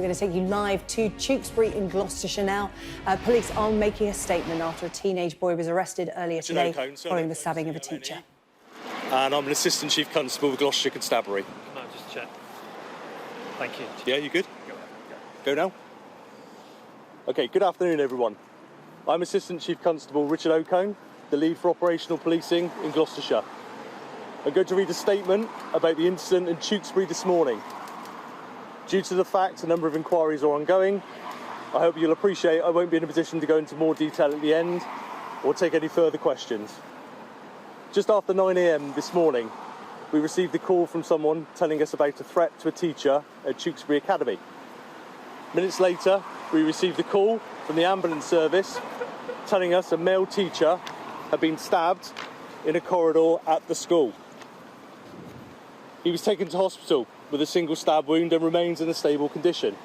We're going to take you live to Tewkesbury in Gloucestershire now. Police are making a statement after a teenage boy was arrested earlier today following the stabbing of a teacher. And I'm an Assistant Chief Constable with Gloucestershire Constabulary. No, just check. Thank you. Yeah, you good? Go now? OK, good afternoon, everyone. I'm Assistant Chief Constable Richard Ocone, the lead for operational policing in Gloucestershire. I'm going to read a statement about the incident in Tewkesbury this morning. Due to the fact a number of inquiries are ongoing, I hope you'll appreciate I won't be in a position to go into more detail at the end or take any further questions. Just after 9 AM this morning, we received a call from someone telling us about a threat to a teacher at Tewkesbury Academy. Minutes later, we received a call from the ambulance service telling us a male teacher had been stabbed in a corridor at the school. He was taken to hospital with a single stab wound and remains in a stable condition.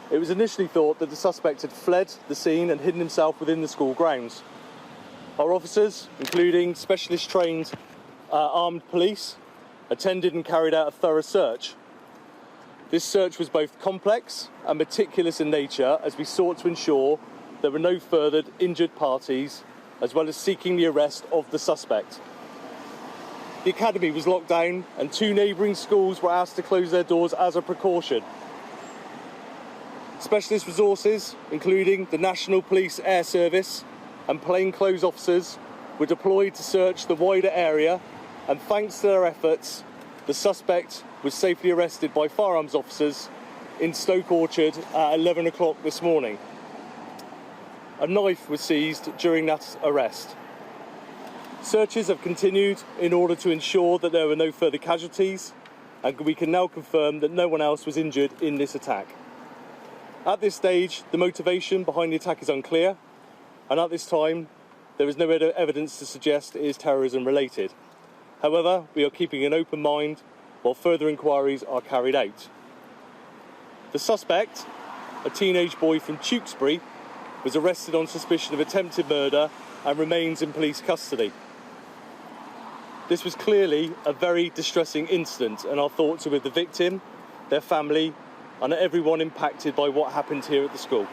It was initially thought that the suspect had fled the scene and hidden himself within the school grounds. Our officers, including specialist trained armed police, attended and carried out a thorough search. This search was both complex and meticulous in nature as we sought to ensure there were no further injured parties, as well as seeking the arrest of the suspect. The academy was locked down and 2 neighbouring schools were asked to close their doors as a precaution. Specialist resources, including the National Police Air Service and plainclothes officers, were deployed to search the wider area, and thanks to their efforts, the suspect was safely arrested by firearms officers in Stoke Orchard at 11 o'clock this morning. A knife was seized during that arrest. Searches have continued in order to ensure that there were no further casualties, and we can now confirm that no one else was injured in this attack. At this stage, the motivation behind the attack is unclear, and at this time, there is no evidence to suggest it is terrorism related. However, we are keeping an open mind while further inquiries are carried out. The suspect, a teenage boy from Tewkesbury, was arrested on suspicion of attempted murder and remains in police custody. This was clearly a very distressing incident, and our thoughts are with the victim, their family, and everyone impacted by what happened here at the school.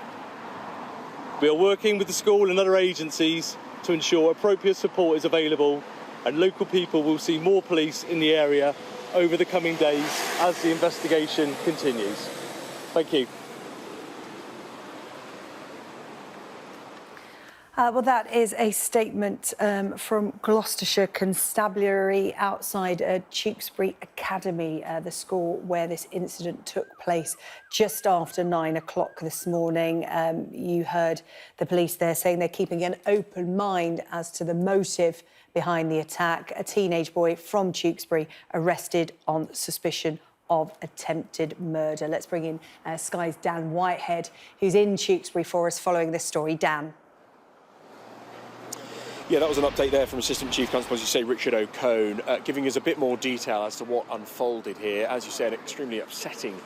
We are working with the school and other agencies to ensure appropriate support is available, and local people will see more police in the area over the coming days as the investigation continues. Thank you. Well, that is a statement from Gloucestershire Constabulary outside Tewkesbury Academy, the school where this incident took place just after 9 o'clock this morning. You heard the police there saying they're keeping an open mind as to the motive behind the attack. A teenage boy from Tewkesbury arrested on suspicion of attempted murder. Let's bring in Sky's Dan Whitehead, who's in Tewkesbury for us following this story. Dan. Yeah, that was an update there from Assistant Chief Constable, as you say, Richard Ocone, giving us a bit more detail as to what unfolded here. As you said, extremely upsetting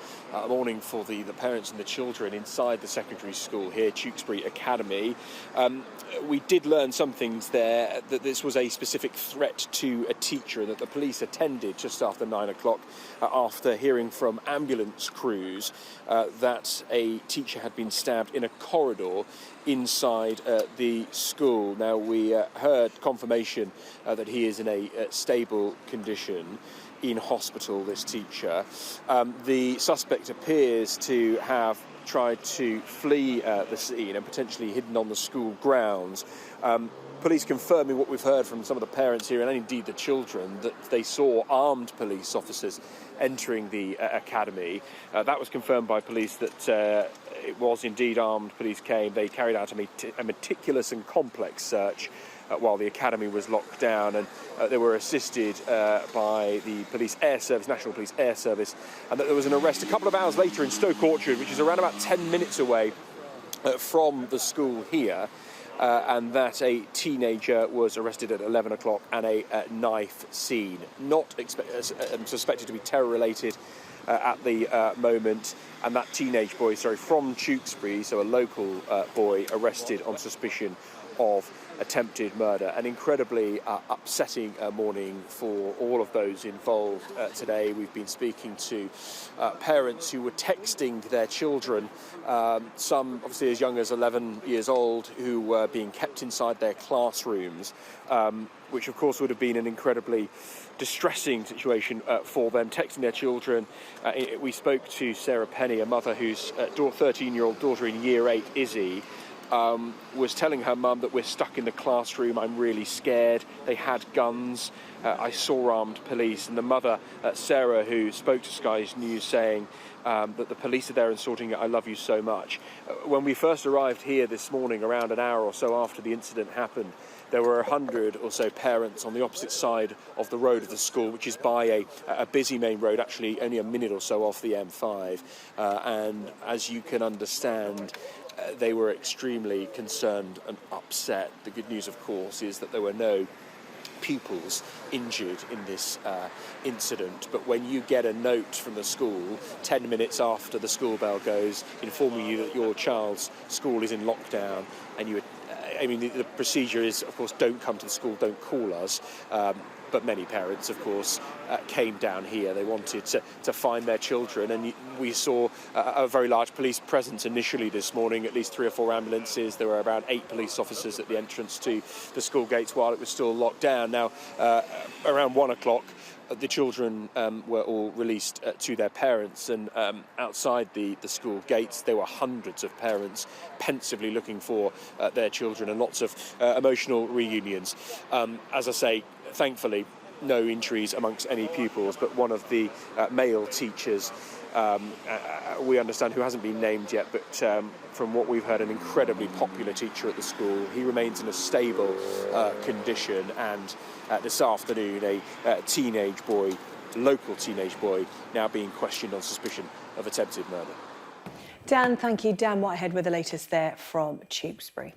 morning for the parents and the children inside the secondary school here, Tewkesbury Academy. We did learn some things there, that this was a specific threat to a teacher, and that the police attended just after 9 o'clock after hearing from ambulance crews that a teacher had been stabbed in a corridor inside the school. Now, we heard confirmation that he is in a stable condition in hospital, this teacher. The suspect appears to have tried to flee the scene and potentially hidden on the school grounds. Police confirming what we've heard from some of the parents here, and indeed the children, that they saw armed police officers entering the academy. That was confirmed by police that it was indeed armed police came. They carried out a meticulous and complex search while the academy was locked down, and they were assisted by the police air service, National Police Air Service, and that there was an arrest a couple of hours later in Stoke Orchard, which is around about 10 minutes away from the school here. And that a teenager was arrested at 11 o'clock and a knife seen. Not suspected to be terror-related at the moment. And that teenage boy, from Tewkesbury, so a local boy, arrested on suspicion of attempted murder. An incredibly upsetting morning for all of those involved today. We've been speaking to parents who were texting their children, some obviously as young as 11 years old, who were being kept inside their classrooms, which of course would have been an incredibly distressing situation for them, texting their children. We spoke to Sarah Penny, a mother whose 13-year-old daughter in Year 8, Izzy, was telling her mum that we're stuck in the classroom, I'm really scared, they had guns, I saw armed police. And the mother, Sarah, who spoke to Sky's News, saying that the police are there and sorting it, I love you so much. When we first arrived here this morning, around an hour or so after the incident happened, there were 100 or so parents on the opposite side of the road of the school, which is by a busy main road, actually only a minute or so off the M5. And as you can understand, they were extremely concerned and upset. The good news, of course, is that there were no pupils injured in this incident. But when you get a note from the school 10 minutes after the school bell goes, informing you that your child's school is in lockdown, and the procedure is, of course, don't come to the school, don't call us. But many parents, of course, came down here. They wanted to find their children, and we saw a very large police presence initially this morning, at least 3 or 4 ambulances. There were around 8 police officers at the entrance to the school gates while it was still locked down. Now, around 1 o'clock, the children were all released to their parents, and outside the school gates there were hundreds of parents pensively looking for their children, and lots of emotional reunions. As I say, thankfully no injuries amongst any pupils, but one of the male teachers, we understand, who hasn't been named yet, but from what we've heard, an incredibly popular teacher at the school. He remains in a stable condition, and this afternoon a teenage boy, local teenage boy, now being questioned on suspicion of attempted murder. Dan, thank you. Dan Whitehead with the latest there from Tewkesbury.